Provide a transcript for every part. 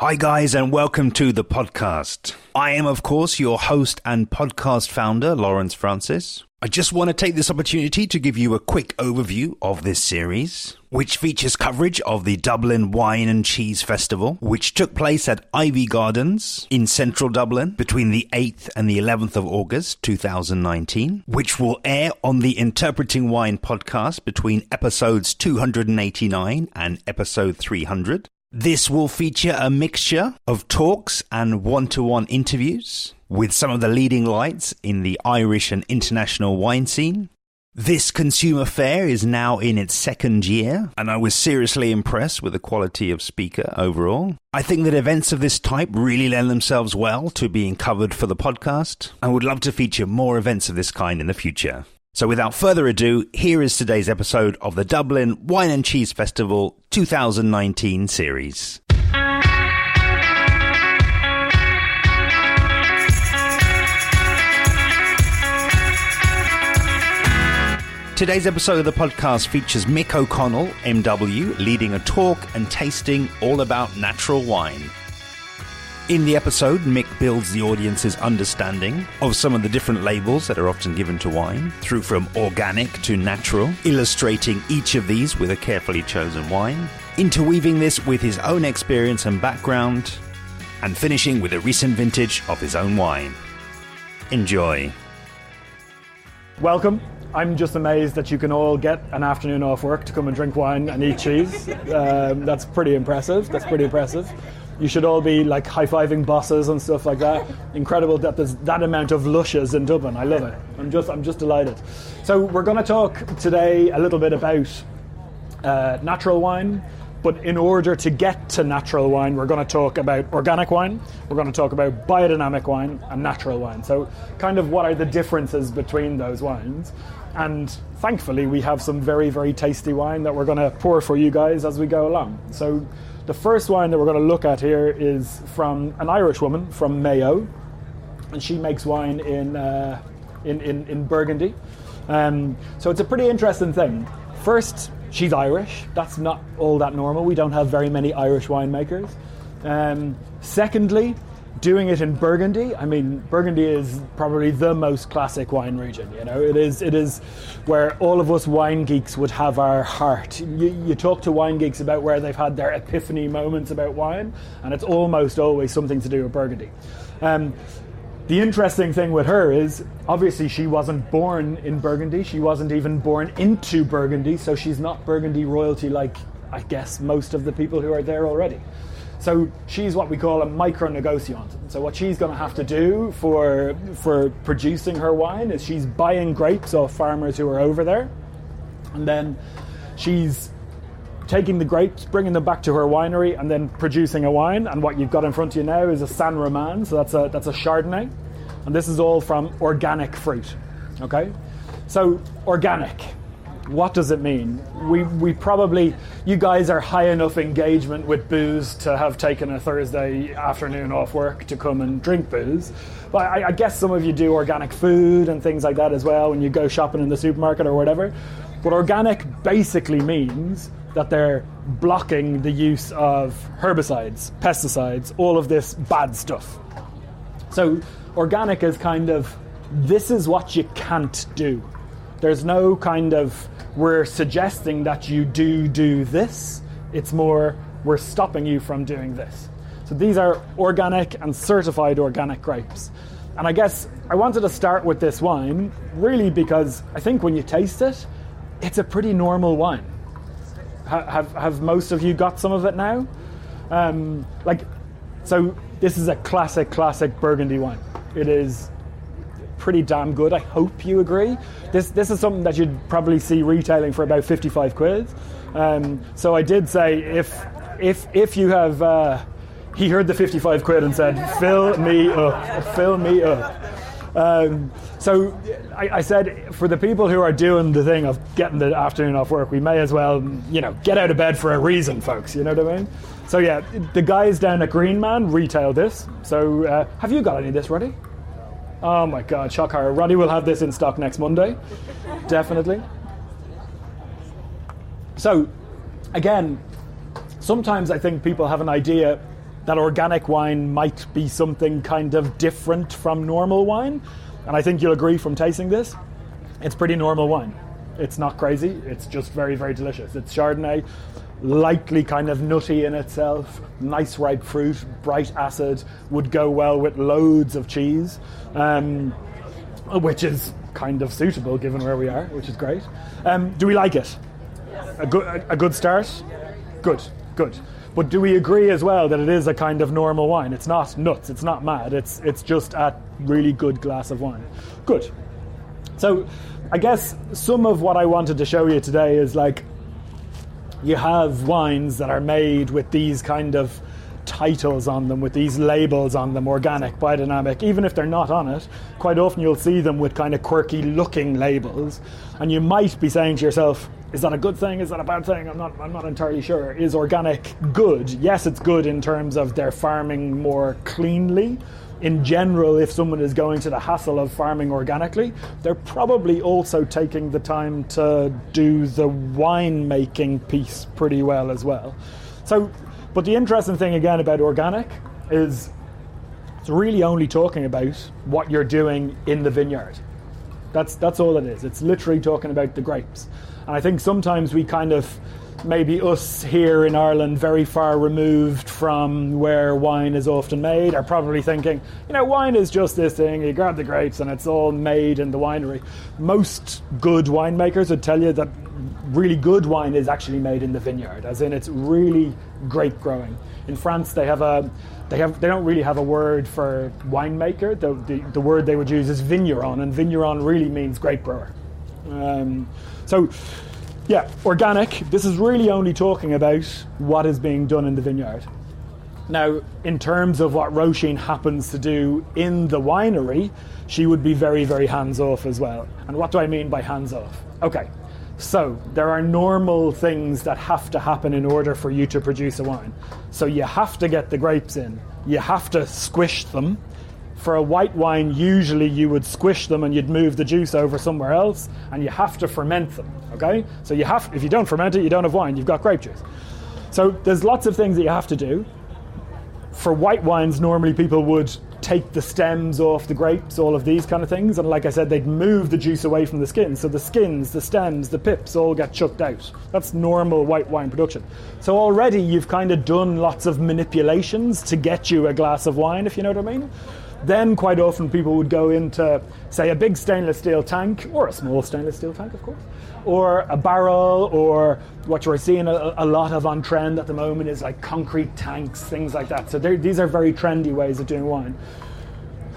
Hi guys, and welcome to the podcast. I am, of course, your host and podcast founder, Lawrence Francis. I just want to take this opportunity to give you a quick overview of this series, which features coverage of the Dublin Wine and Cheese Festival, which took place at Iveagh Gardens in central Dublin between the 8th and the 11th of August 2019, which will air on the Interpreting Wine podcast between episodes 289 and episode 300. This will feature a mixture of talks and one-to-one interviews with some of the leading lights in the Irish and international wine scene. This consumer fair is now in its second year, and I was seriously impressed with the quality of speaker overall. I think that events of this type really lend themselves well to being covered for the podcast, and would love to feature more events of this kind in the future. So without further ado, here is today's episode of the Dublin Wine and Cheese Festival 2019 series. Today's episode of the podcast features Mick O'Connell, MW, leading a talk and tasting all about natural wine. In the episode, Mick builds the audience's understanding of some of the different labels that are often given to wine, through from organic to natural, illustrating each of these with a carefully chosen wine, interweaving this with his own experience and background, and finishing with a recent vintage of his own wine. Enjoy. Welcome. I'm just amazed that you can all get an afternoon off work to come and drink wine and eat cheese. That's pretty impressive. You should all be like high-fiving bosses and stuff like that. Incredible that there's that amount of lushes in Dublin. I love it. I'm just delighted. So we're going to talk today a little bit about natural wine. But in order to get to natural wine, we're going to talk about organic wine, we're going to talk about biodynamic wine and natural wine. So kind of what are the differences between those wines? And thankfully, we have some very, very tasty wine that we're going to pour for you guys as we go along. So the first wine that we're going to look at here is from an Irish woman from Mayo, and she makes wine in Burgundy. So it's a pretty interesting thing. First, she's Irish. That's not all that normal. We don't have very many Irish winemakers. Secondly, doing it in Burgundy. I mean, Burgundy is probably the most classic wine region. You know, it is where all of us wine geeks would have our heart. You talk to wine geeks about where they've had their epiphany moments about wine, and it's almost always something to do with Burgundy. The interesting thing with her is, obviously she wasn't born in Burgundy, she wasn't even born into Burgundy, so she's not Burgundy royalty like, I guess, most of the people who are there already. So she's what we call a micro-negociant. So what she's going to have to do for producing her wine is she's buying grapes off farmers who are over there, and then she's taking the grapes, bringing them back to her winery, and then producing a wine. And what you've got in front of you now is a Saint-Romain, so that's a Chardonnay, and this is all from organic fruit. Okay, so organic. What does it mean? We probably, you guys are high enough engagement with booze to have taken a Thursday afternoon off work to come and drink booze. But I guess some of you do organic food and things like that as well when you go shopping in the supermarket or whatever. But organic basically means that they're blocking the use of herbicides, pesticides, all of this bad stuff. So organic is kind of, this is what you can't do. There's no kind of, we're suggesting that you do this. It's more, we're stopping you from doing this. So these are organic and certified organic grapes. And I guess I wanted to start with this wine, really because I think when you taste it, it's a pretty normal wine. Have most of you got some of it now? So this is a classic Burgundy wine. It is pretty damn good. I hope you agree. This is something that you'd probably see retailing for about 55 quid. So I did say if you have, he heard the 55 quid and said, fill me up. So I said, for the people who are doing the thing of getting the afternoon off work, we may as well, get out of bed for a reason, folks. You know what I mean? So yeah, the guys down at Green Man retail this. So have you got any of this, Roddy? Oh my God, shock horror. Roddy will have this in stock next Monday. Definitely. So again, sometimes I think people have an idea that organic wine might be something kind of different from normal wine. And I think you'll agree from tasting this, it's pretty normal wine. It's not crazy, it's just very, very delicious. It's Chardonnay, lightly kind of nutty in itself, nice ripe fruit, bright acid, would go well with loads of cheese, which is kind of suitable given where we are, which is great. Do we like it? A good start? Good. But do we agree as well that it is a kind of normal wine? It's not nuts, it's not mad, it's just a really good glass of wine. Good. So I guess some of what I wanted to show you today is like, you have wines that are made with these kind of titles on them, with these labels on them, organic, biodynamic. Even if they're not on it, quite often you'll see them with kind of quirky looking labels, and you might be saying to yourself, is that a good thing? Is that a bad thing? I'm not entirely sure. Is organic good? Yes, it's good in terms of they're farming more cleanly. In general, if someone is going to the hassle of farming organically, they're probably also taking the time to do the wine-making piece pretty well as well. So, but the interesting thing again about organic is it's really only talking about what you're doing in the vineyard. That's all it is. It's literally talking about the grapes. And I think sometimes we kind of, maybe us here in Ireland, very far removed from where wine is often made, are probably thinking, wine is just this thing, you grab the grapes and it's all made in the winery. Most good winemakers would tell you that really good wine is actually made in the vineyard, as in it's really grape growing. In France, they don't really have a word for winemaker. The word they would use is vigneron, and vigneron really means grape grower. Yeah, organic, this is really only talking about what is being done in the vineyard. Now, in terms of what Róisín happens to do in the winery, she would be very, very hands-off as well. And what do I mean by hands-off? Okay, so there are normal things that have to happen in order for you to produce a wine. So you have to get the grapes in, you have to squish them. For a white wine, usually you would squish them and you'd move the juice over somewhere else, and you have to ferment them, okay? So if you don't ferment it, you don't have wine, you've got grape juice. So there's lots of things that you have to do. For white wines, normally people would take the stems off the grapes, all of these kind of things, and like I said, they'd move the juice away from the skin. So the skins, the stems, the pips all get chucked out. That's normal white wine production. So already you've kind of done lots of manipulations to get you a glass of wine, if you know what I mean. Then quite often people would go into, say, a big stainless steel tank, or a small stainless steel tank, of course, or a barrel, or what you're seeing a lot of on trend at the moment is like concrete tanks, things like that. So these are very trendy ways of doing wine.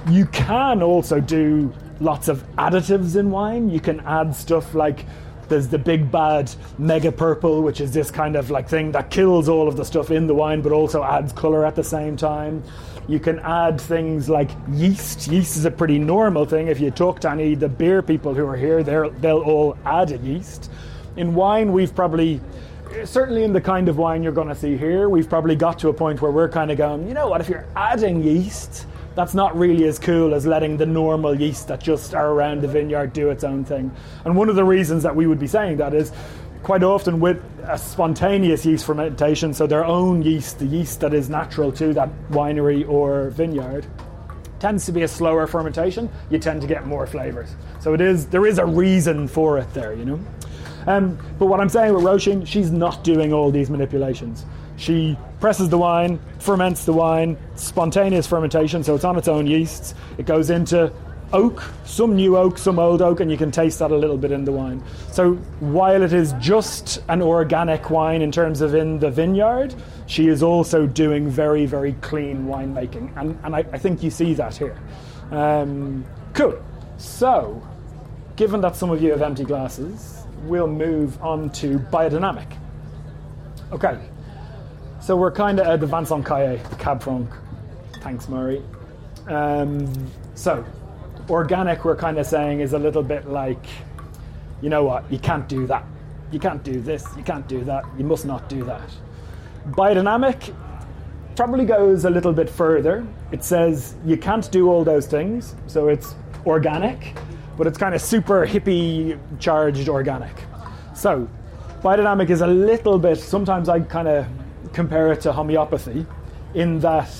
You can also do lots of additives in wine. You can add stuff like, there's the big bad mega purple, which is this kind of like thing that kills all of the stuff in the wine, but also adds colour at the same time. You can add things like yeast. Yeast is a pretty normal thing. If you talk to any of the beer people who are here, they'll all add a yeast. In wine, we've probably, certainly in the kind of wine you're going to see here, we've probably got to a point where we're kind of going, you know what, if you're adding yeast, that's not really as cool as letting the normal yeast that just are around the vineyard do its own thing. And one of the reasons that we would be saying that is quite often with a spontaneous yeast fermentation, so their own yeast, the yeast that is natural to that winery or vineyard, tends to be a slower fermentation. You tend to get more flavours. So there is a reason for it there, But what I'm saying with Róisín, she's not doing all these manipulations. She presses the wine, ferments the wine, spontaneous fermentation, so it's on its own yeasts. It goes into oak, some new oak, some old oak, and you can taste that a little bit in the wine. So while it is just an organic wine in terms of in the vineyard, she is also doing very, very clean winemaking. And I think you see that here. Cool. So, given that some of you have empty glasses, we'll move on to biodynamic. Okay. So we're kind of at the Vincent Caillé, the Cab Franc. Thanks, Murray. So, organic, we're kind of saying, is a little bit like, you know what, you can't do that. You can't do this, you can't do that, you must not do that. Biodynamic probably goes a little bit further. It says you can't do all those things, so it's organic, but it's kind of super hippie charged organic. So, biodynamic is a little bit, sometimes I kind of compare it to homeopathy, in that,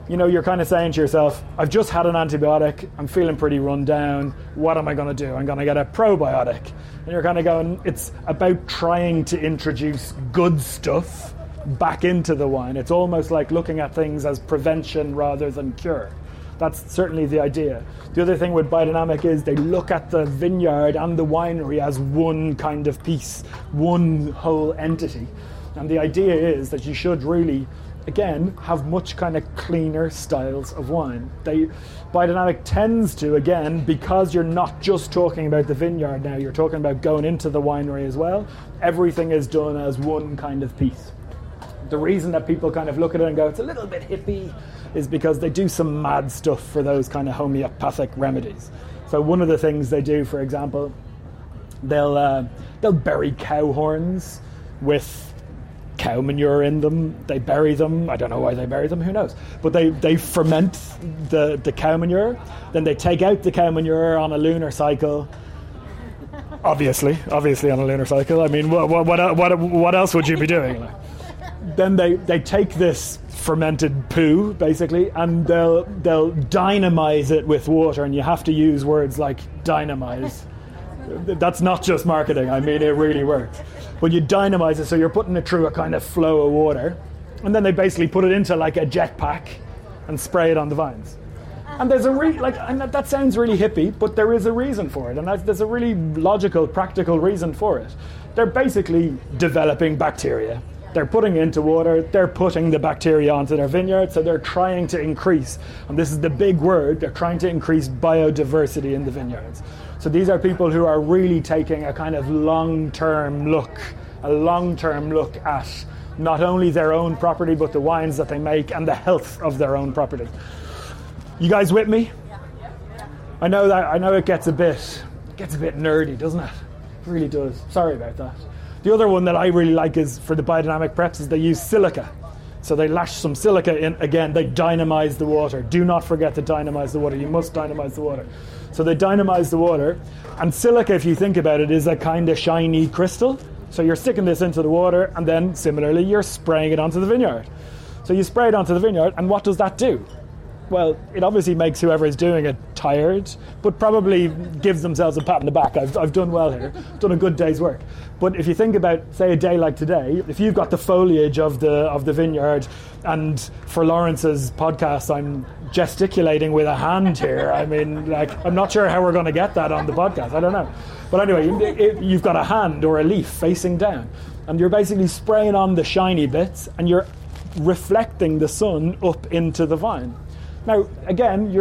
you're kind of saying to yourself, I've just had an antibiotic, I'm feeling pretty run down, what am I going to do? I'm going to get a probiotic. And you're kind of going, it's about trying to introduce good stuff back into the wine. It's almost like looking at things as prevention rather than cure. That's certainly the idea. The other thing with biodynamic is they look at the vineyard and the winery as one kind of piece, one whole entity. And the idea is that you should really, again, have much kind of cleaner styles of wine. Biodynamic tends to, again, because you're not just talking about the vineyard now, you're talking about going into the winery as well. Everything is done as one kind of piece. The reason that people kind of look at it and go, it's a little bit hippie, is because they do some mad stuff for those kind of homeopathic remedies. So one of the things they do, for example, they'll bury cow horns with cow manure in them. They bury them. I don't know why they bury them. Who knows? But they ferment the cow manure. Then they take out the cow manure on a lunar cycle. Obviously on a lunar cycle. I mean, what else would you be doing? Then they take this fermented poo, basically, and they'll dynamize it with water, and you have to use words like dynamize. That's not just marketing. I mean, it really works. But you dynamize it, so you're putting it through a kind of flow of water, and then they basically put it into like a jetpack and spray it on the vines. And there's and that sounds really hippie, but there is a reason for it, and there's a really logical, practical reason for it. They're basically developing bacteria. They're putting it into water, they're putting the bacteria onto their vineyard, so they're trying to increase, and this is the big word, they're trying to increase biodiversity in the vineyards. So these are people who are really taking a kind of long-term look at not only their own property, but the wines that they make and the health of their own property. You guys with me? I know it gets a bit nerdy, doesn't it? It really does. Sorry about that. The other one that I really like is for the biodynamic preps is they use silica. So they lash some silica in, again, they dynamize the water. Do not forget to dynamize the water. You must dynamize the water. So they dynamize the water, and silica, if you think about it, is a kind of shiny crystal. So you're sticking this into the water, and then similarly, you're spraying it onto the vineyard. So you spray it onto the vineyard, and what does that do? Well, it obviously makes whoever is doing it tired, but probably gives themselves a pat on the back. I've done well here, done a good day's work. But if you think about, say, a day like today, if you've got the foliage of the vineyard, and for Lawrence's podcast, I'm gesticulating with a hand here. I mean, I'm not sure how we're going to get that on the podcast. I don't know. But anyway, you've got a hand or a leaf facing down, and you're basically spraying on the shiny bits, and you're reflecting the sun up into the vine. Now, again,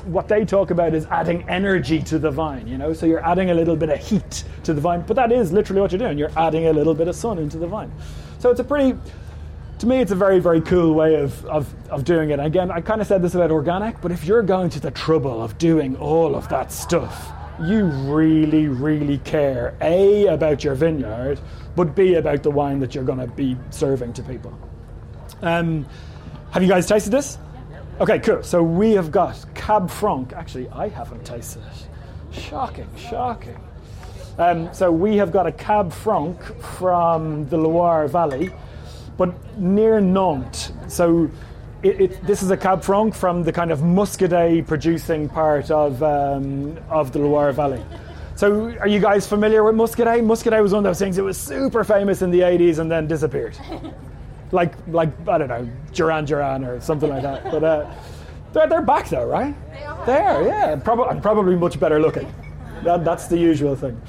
what they talk about is adding energy to the vine, so you're adding a little bit of heat to the vine, but that is literally what you're doing. You're adding a little bit of sun into the vine. So to me, it's a very, very cool way of doing it. Again, I kind of said this about organic, but if you're going to the trouble of doing all of that stuff, you really, really care, A, about your vineyard, but B, about the wine that you're going to be serving to people. Have you guys tasted this? Okay, cool. So we have got Cab Franc. Actually, I haven't tasted it. Shocking. So we have got a Cab Franc from the Loire Valley, but near Nantes. So this is a Cab Franc from the kind of Muscadet producing part of the Loire Valley. So are you guys familiar with Muscadet? Muscadet was one of those things that was super famous in the 80s and then disappeared. Like I don't know, Duran or something like that. But they're back though, right? They are, yeah. Probably much better looking. That's the usual thing.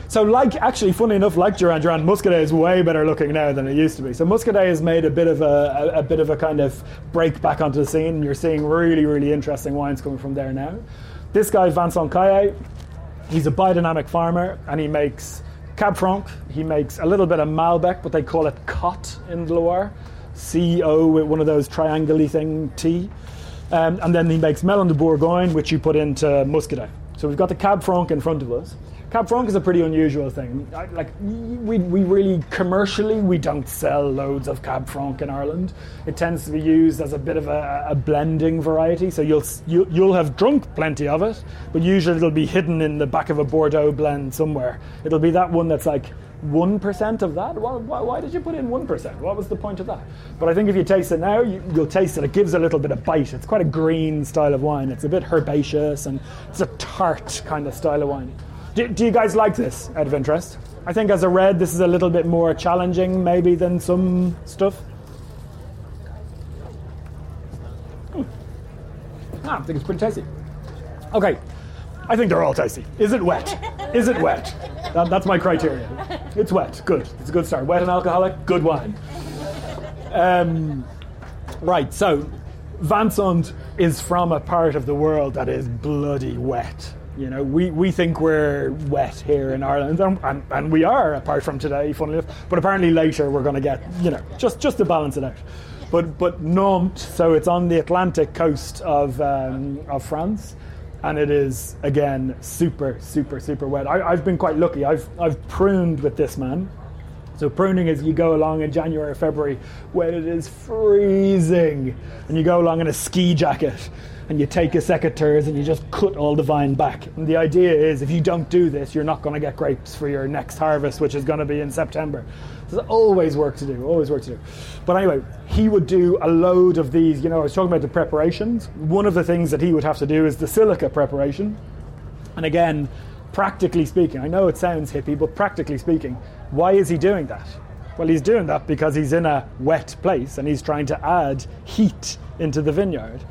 So actually, funny enough, like Duran, Muscadet is way better looking now than it used to be. So Muscadet has made a bit of a kind of break back onto the scene, and you're seeing really, really interesting wines coming from there now. This guy, Vincent Caillé, he's a biodynamic farmer, and he makes Cab Franc. He makes a little bit of Malbec, but they call it Cot in the Loire, CO with one of those triangle-y thing, T. And then he makes Melon de Bourgogne, which you put into Muscadet. So we've got the Cab Franc in front of us. Cab Franc is a pretty unusual thing. We really, commercially, we don't sell loads of Cab Franc in Ireland. It tends to be used as a bit of a blending variety. So you'll have drunk plenty of it, but usually it'll be hidden in the back of a Bordeaux blend somewhere. It'll be that one that's like 1% of that? Why did you put in 1%? What was the point of that? But I think if you taste it now, you'll taste it. It gives a little bit of bite. It's quite a green style of wine. It's a bit herbaceous, and it's a tart kind of style of wine. Do you guys like this, out of interest? I think as a red, this is a little bit more challenging maybe than some stuff. I think it's pretty tasty. Okay, I think they're all tasty. Is it wet? Is it wet? That's my criteria. It's wet. Good. It's a good start. Wet and alcoholic, good wine. Right, so Vincent is from a part of the world that is bloody wet. You know, we think we're wet here in Ireland, and we are, apart from today, funnily enough. But apparently later we're going to get, just to balance it out. But Nantes, so it's on the Atlantic coast of France, and it is, again, super, super, super wet. I've been quite lucky. I've pruned with this man. So pruning is you go along in January or February when it is freezing, and you go along in a ski jacket, and you take a secateurs and you just cut all the vine back. And the idea is if you don't do this, you're not going to get grapes for your next harvest, which is going to be in September. There's always work to do, But anyway, he would do a load of these. I was talking about the preparations. One of the things that he would have to do is the silica preparation. And again, practically speaking, I know it sounds hippie, but practically speaking, why is he doing that? Well, he's doing that because he's in a wet place and he's trying to add heat into the vineyard.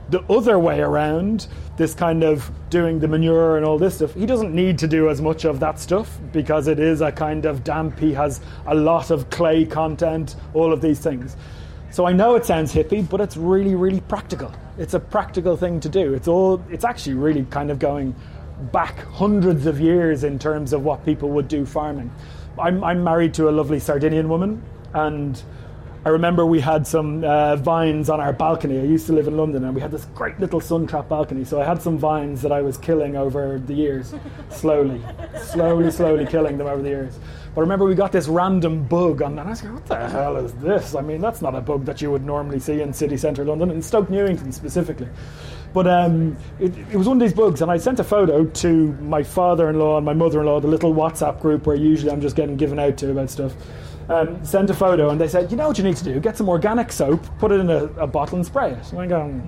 The other way around, this kind of doing the manure and all this stuff, he doesn't need to do as much of that stuff because it is a kind of damp. He has a lot of clay content, all of these things. So I know it sounds hippie, but it's really, really practical. It's a practical thing to do. It's actually really kind of going back hundreds of years in terms of what people would do farming. I'm married to a lovely Sardinian woman, and I remember we had some vines on our balcony. I used to live in London, and we had this great little sun-trapped balcony. So I had some vines that I was killing over the years, slowly killing them over the years. But I remember we got this random bug on that. And I was like, what the hell is this? I mean, that's not a bug that you would normally see in city centre London, in Stoke Newington specifically. But it was one of these bugs, and I sent a photo to my father-in-law and my mother-in-law, the little WhatsApp group where usually I'm just getting given out to about stuff. Sent a photo, and they said, you know what you need to do? Get some organic soap, put it in a bottle and spray it. And I go,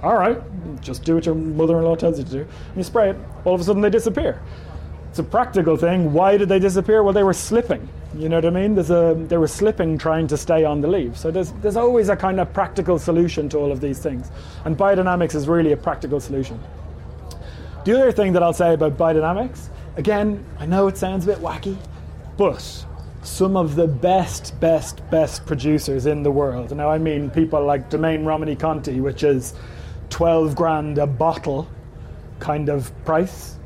all right, just do what your mother-in-law tells you to do. And you spray it, all of a sudden they disappear. It's a practical thing. Why did they disappear? Well, they were slipping. You know what I mean? They were slipping trying to stay on the leaf. So there's always a kind of practical solution to all of these things. And biodynamics is really a practical solution. The other thing that I'll say about biodynamics, again, I know it sounds a bit wacky, but some of the best producers in the world. Now, I mean people like Domaine Romani Conti, which is 12 grand a bottle kind of price.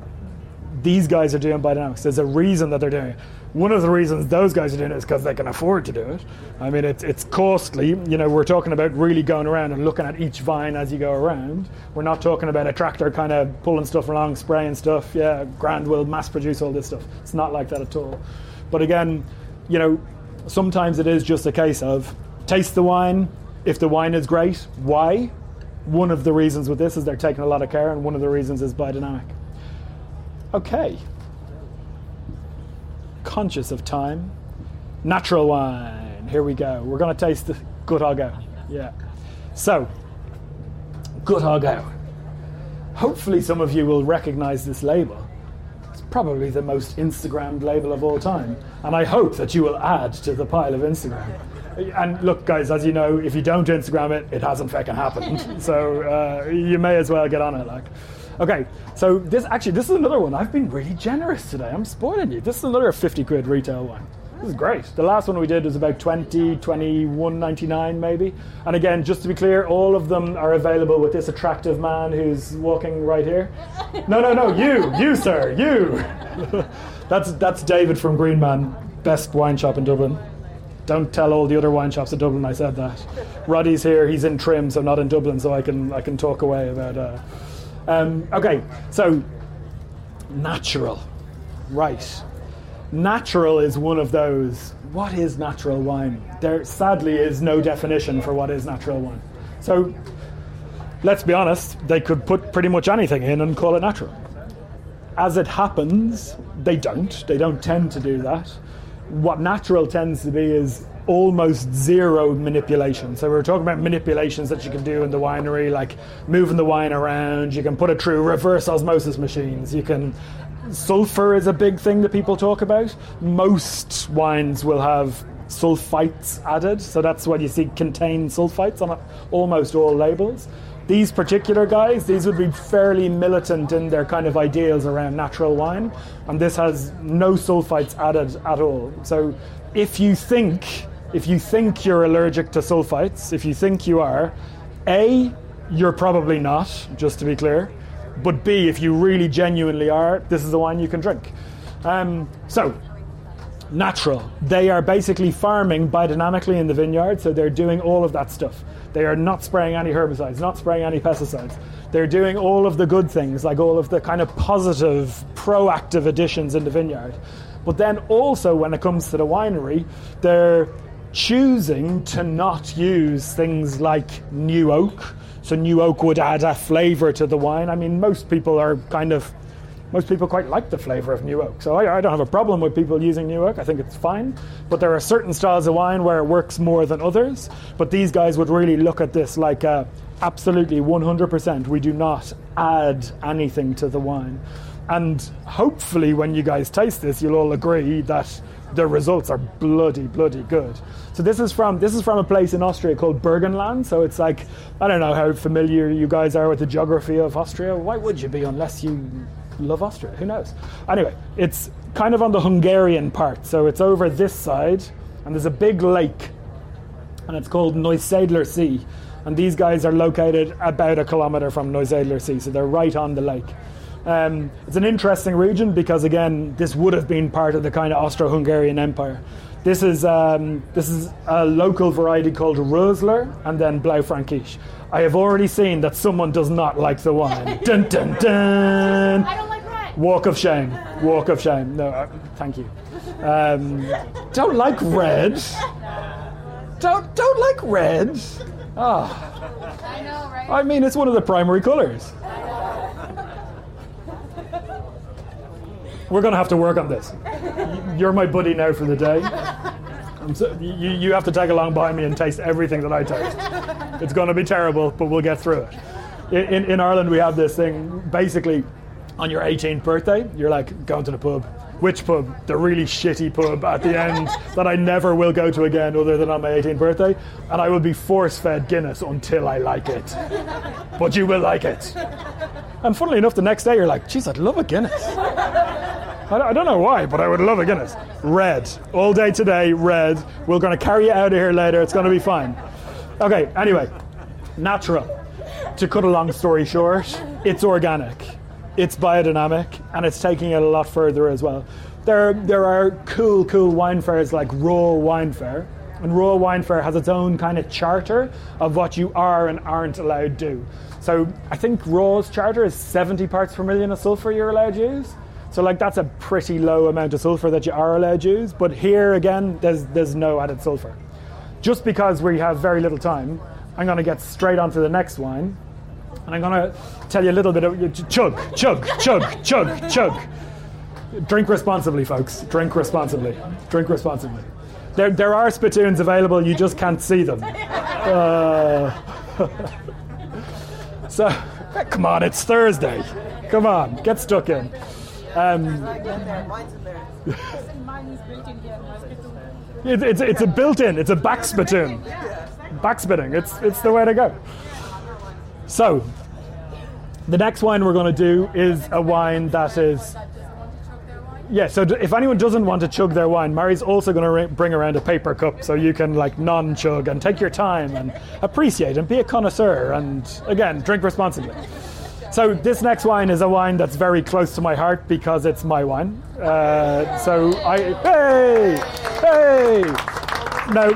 These guys are doing biodynamics. There's a reason that they're doing it. One of the reasons those guys are doing it is because they can afford to do it. I mean, it's costly. We're talking about really going around and looking at each vine as you go around. We're not talking about a tractor kind of pulling stuff along, spraying stuff. Yeah, Grand will mass produce all this stuff. It's not like that at all. But again, sometimes it is just a case of taste the wine. If the wine is great, why? One of the reasons with this is they're taking a lot of care, and one of the reasons is biodynamic. Okay. Conscious of time. Natural wine. Here we go. We're going to taste the Good Oggau. Yeah. So, Good Oggau. Hopefully some of you will recognize this label. It's probably the most Instagrammed label of all time. And I hope that you will add to the pile of Instagram. And look, guys, as you know, if you don't Instagram it, it hasn't fucking happened. So you may as well get on it, like. Okay, so this is another one. I've been really generous today. I'm spoiling you. This is another 50 quid retail wine. This is great. The last one we did was about 21.99 maybe. And again, just to be clear, all of them are available with this attractive man who's walking right here. No, you sir, you. That's David from Green Man, best wine shop in Dublin. Don't tell all the other wine shops in Dublin I said that. Roddy's here. He's in Trim, so not in Dublin, so I can talk away about. Okay, so natural, right? Natural is one of those. What is natural wine? There sadly is no definition for what is natural wine. So let's be honest, they could put pretty much anything in and call it natural. As it happens, they don't tend to do that. What natural tends to be is almost zero manipulation. So we're talking about manipulations that you can do in the winery, like moving the wine around. You can put it through reverse osmosis machines. Sulfur is a big thing that people talk about. Most wines will have sulfites added, so that's what you see contain sulfites on almost all labels. These particular guys, these would be fairly militant in their kind of ideals around natural wine, and this has no sulfites added at all. So if you think you're allergic to sulfites, if you think you are, A, you're probably not, just to be clear, but B, if you really genuinely are, this is the wine you can drink. So, natural. They are basically farming biodynamically in the vineyard, so they're doing all of that stuff. They are not spraying any herbicides, not spraying any pesticides. They're doing all of the good things, like all of the kind of positive, proactive additions in the vineyard. But then also when it comes to the winery, they're choosing to not use things like new oak. So new oak would add a flavour to the wine. I mean, most people quite like the flavour of new oak. So I don't have a problem with people using new oak. I think it's fine. But there are certain styles of wine where it works more than others. But these guys would really look at this like absolutely 100%. We do not add anything to the wine. And hopefully when you guys taste this, you'll all agree that the results are bloody good. So this is from a place in Austria called Burgenland. So it's like, I don't know how familiar you guys are with the geography of Austria. Why would you be unless you love Austria? Who knows? Anyway, it's kind of on the Hungarian part. So it's over this side, and there's a big lake, and it's called Neusiedler See. And these guys are located about 1 kilometre from Neusiedler See, so they're right on the lake. It's an interesting region because, again, this would have been part of the kind of Austro-Hungarian Empire. This is a local variety called Rosler and then Blaufränkisch. I have already seen that someone does not like the wine. Dun dun dun. I don't like red. Walk of shame. Walk of shame. No, thank you. Don't like red. Don't like red. Ah. I know, right? I mean, it's one of the primary colours. We're going to have to work on this. You're my buddy now for the day. You have to tag along by me and taste everything that I taste. It's going to be terrible, but we'll get through it. In Ireland, we have this thing, basically, on your 18th birthday, you're like, going to the pub. Which pub? The really shitty pub at the end that I never will go to again other than on my 18th birthday. And I will be force-fed Guinness until I like it. But you will like it. And funnily enough, the next day you're like, geez, I'd love a Guinness. I don't know why, but I would love a Guinness. Red. All day today, red. We're going to carry you out of here later. It's going to be fine. Okay, anyway. Natural. To cut a long story short, it's organic. It's biodynamic, and it's taking it a lot further as well. There are cool wine fairs like Raw Wine Fair, and Raw Wine Fair has its own kind of charter of what you are and aren't allowed to do. So I think Raw's charter is 70 parts per million of sulfur you're allowed to use. So like that's a pretty low amount of sulfur that you are allowed to use. But here again, there's no added sulfur. Just because we have very little time, I'm going to get straight onto the next wine. And I'm going to tell you a little bit of chug. Drink responsibly, folks. Drink responsibly. There are spittoons available, you just can't see them. So, come on, it's Thursday. Come on, get stuck in. It's a built-in, it's a back spittoon. Backspitting, it's the way to go. So, the next wine we're going to do is a wine that is... Yeah, so if anyone doesn't want to chug their wine, Mary's also going to bring around a paper cup so you can like non-chug and take your time and appreciate and be a connoisseur and, again, drink responsibly. So this next wine is a wine that's very close to my heart because it's my wine. Hey! Now,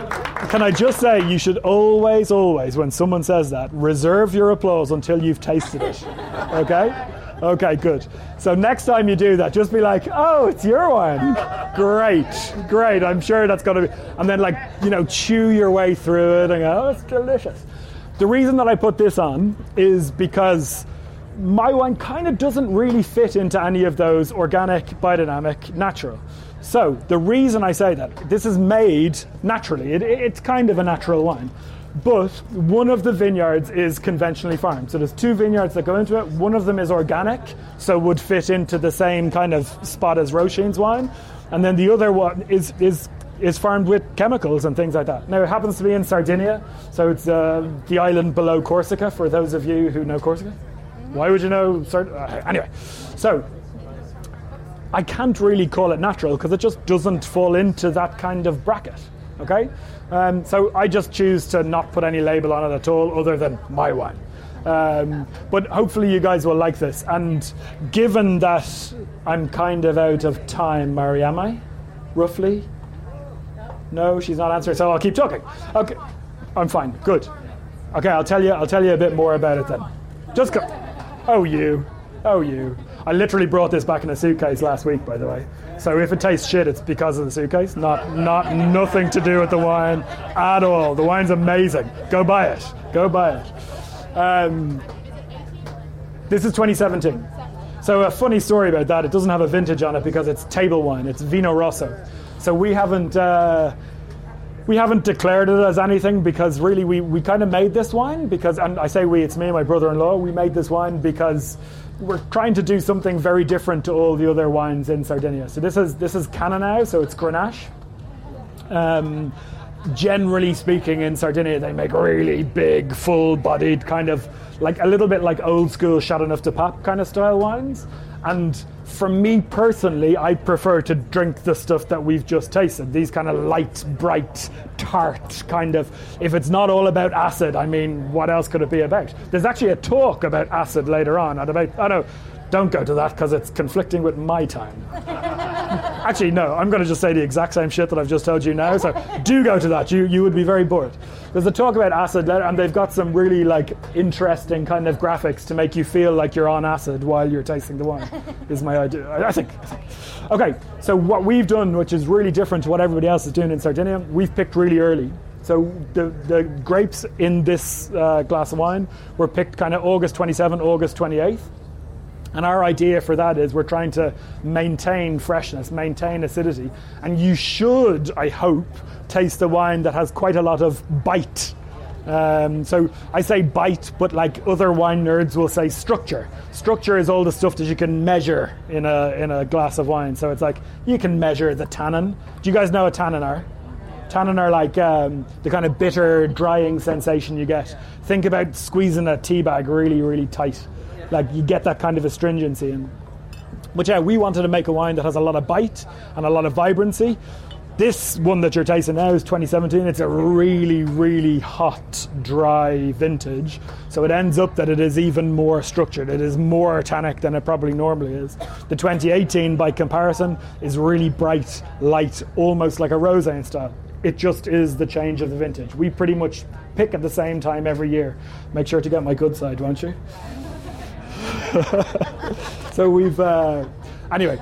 can I just say, you should always, when someone says that, reserve your applause until you've tasted it. Okay? Okay, good. So next time you do that, just be like, oh, it's your wine. Great. I'm sure that's going to be... And then, chew your way through it and go, oh, it's delicious. The reason that I put this on is because my wine kind of doesn't really fit into any of those organic, biodynamic, natural. So the reason I say that, this is made naturally. It's kind of a natural wine. But one of the vineyards is conventionally farmed. So there's 2 vineyards that go into it. One of them is organic, so would fit into the same kind of spot as Róisín's wine. And then the other one is farmed with chemicals and things like that. Now, it happens to be in Sardinia, so it's the island below Corsica, for those of you who know Corsica. Why would you know? Anyway, so I can't really call it natural because it just doesn't fall into that kind of bracket, okay? So I just choose to not put any label on it at all other than my wine. But hopefully you guys will like this. And given that I'm kind of out of time, Mary, am I? Roughly? No, she's not answering, so I'll keep talking. Okay, I'm fine, good. Okay, I'll tell you a bit more about it then. Just go. Oh, you. I literally brought this back in a suitcase last week, by the way. So if it tastes shit, it's because of the suitcase. Nothing to do with the wine at all. The wine's amazing. Go buy it. This is 2017. So a funny story about that, it doesn't have a vintage on it because it's table wine. It's Vino Rosso. So we haven't declared it as anything because really we kind of made this wine because, and I say we, it's me and my brother-in-law, we made this wine because we're trying to do something very different to all the other wines in Sardinia. So this is Cannonau, so it's Grenache. Generally speaking, in Sardinia, they make really big, full-bodied, kind of like a little bit like old-school Châteauneuf-du-Pape kind of style wines. And for me personally, I prefer to drink the stuff that we've just tasted. These kind of light, bright, tart kind of. If it's not all about acid, I mean, what else could it be about? There's actually a talk about acid later on. Don't go to that because it's conflicting with my time. Actually, no, I'm going to just say the exact same shit that I've just told you now. So do go to that. You would be very bored. There's a talk about acid later, and they've got some really interesting kind of graphics to make you feel like you're on acid while you're tasting the wine. Is my idea. I think. Okay, so what we've done, which is really different to what everybody else is doing in Sardinia, we've picked really early. So the grapes in this glass of wine were picked kind of August 27th, August 28th. And our idea for that is we're trying to maintain freshness, maintain acidity. And you should, I hope, taste a wine that has quite a lot of bite. So I say bite, but like other wine nerds will say structure. Structure is all the stuff that you can measure in a glass of wine. So it's like you can measure the tannin. Do you guys know what tannin are? Tannin are like the kind of bitter, drying sensation you get. Think about squeezing a tea bag really, really tight. Like you get that kind of astringency. But yeah, we wanted to make a wine that has a lot of bite and a lot of vibrancy. This one that you're tasting now is 2017. It's a really, really hot, dry vintage. So it ends up that it is even more structured. It is more tannic than it probably normally is. The 2018, by comparison, is really bright, light, almost like a Róisín style. It just is the change of the vintage. We pretty much pick at the same time every year. Make sure to get my good side, won't you? So we've anyway,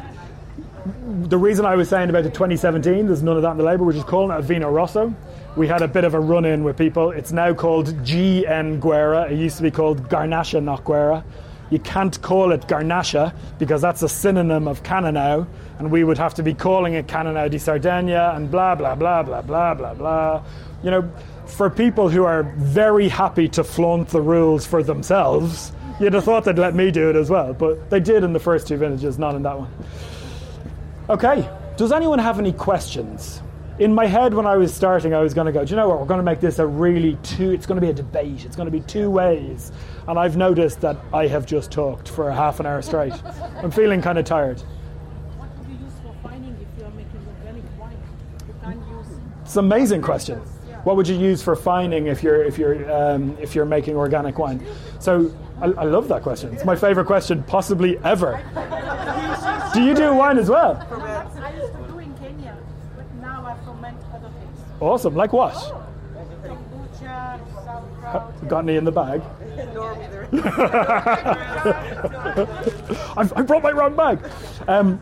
the reason I was saying about the 2017, there's none of that in the label, we're just calling it a Vino Rosso. We had a bit of a run-in with people. It's now called GN Guerra. It used to be called Garnacha, not Guerra. You can't call it Garnacha because that's a synonym of Cannonau, and we would have to be calling it Cannonau di Sardegna and blah blah blah blah blah blah blah. You know, for people who are very happy to flaunt the rules for themselves, you'd have thought they'd let me do it as well, but they did in the first 2 vintages, not in that one. Okay, does anyone have any questions? In my head when I was starting, I was going to go, do you know what, we're going to make this it's going to be a debate, it's going to be 2 ways. And I've noticed that I have just talked for a half an hour straight. I'm feeling kind of tired. What would you use for fining if you're making organic wine? You can't use... It's an amazing question. What would you use for fining if you're making organic wine? So I love that question. It's my favorite question possibly ever. Do you do wine as well? I used to do in Kenya, but now I ferment other things. Awesome. Like what? Kombucha, sauerkraut. Got any in the bag? I brought my wrong bag.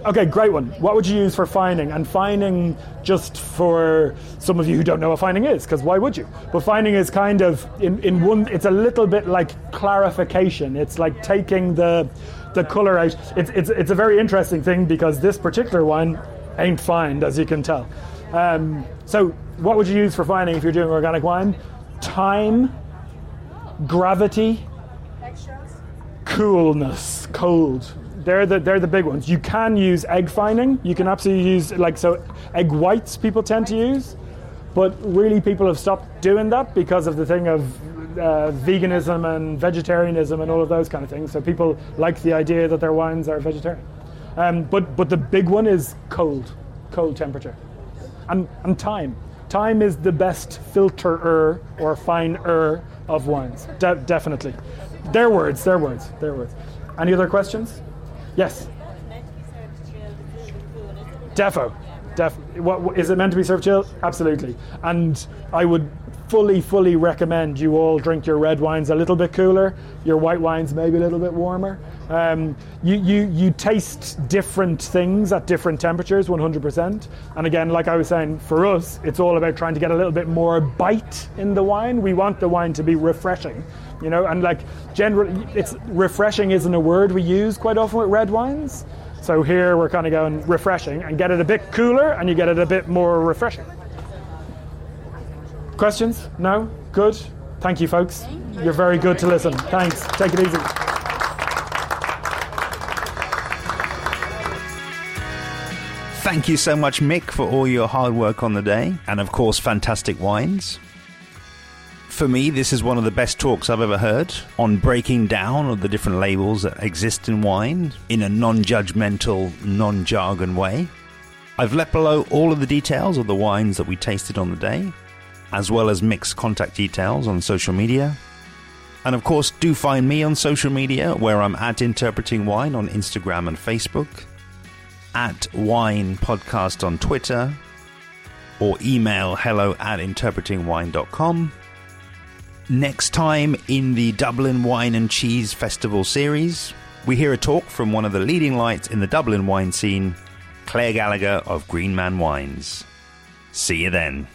Okay, great one. What would you use for fining? And fining, just for some of you who don't know what fining is, because why would you? But fining is kind of, in one, it's a little bit like clarification. It's like taking the colour out. It's a very interesting thing because this particular wine ain't fined, as you can tell. So what would you use for finding if you're doing organic wine? Time, gravity, coolness, cold. They're the big ones. You can use egg fining. You can absolutely use, egg whites people tend to use. But really people have stopped doing that because of the thing of veganism and vegetarianism and all of those kind of things. So people like the idea that their wines are vegetarian. But the big one is cold temperature. And time. Time is the best filterer or finer of wines. Definitely. Their words. Any other questions? Yes. Defo. What is it meant to be served chilled? Absolutely. And I would fully recommend you all drink your red wines a little bit cooler, your white wines maybe a little bit warmer. You taste different things at different temperatures, 100%. And again, like I was saying, for us, it's all about trying to get a little bit more bite in the wine. We want the wine to be refreshing, and generally, it's refreshing isn't a word we use quite often with red wines. So here we're kind of going refreshing and get it a bit cooler and you get it a bit more refreshing. Questions? No? Good? Thank you, folks. You're very good to listen. Thanks. Take it easy. Thank you so much, Mick, for all your hard work on the day. And of course, fantastic wines. For me, this is one of the best talks I've ever heard on breaking down of the different labels that exist in wine in a non-judgmental, non-jargon way. I've left below all of the details of the wines that we tasted on the day, as well as Mick's contact details on social media. And of course, do find me on social media, where I'm at Interpreting Wine on Instagram and Facebook, at Wine Podcast on Twitter, or email hello@interpretingwine.com. Next time in the Dublin Wine and Cheese Festival series, we hear a talk from one of the leading lights in the Dublin wine scene, Claire Gallagher of Green Man Wines. See you then.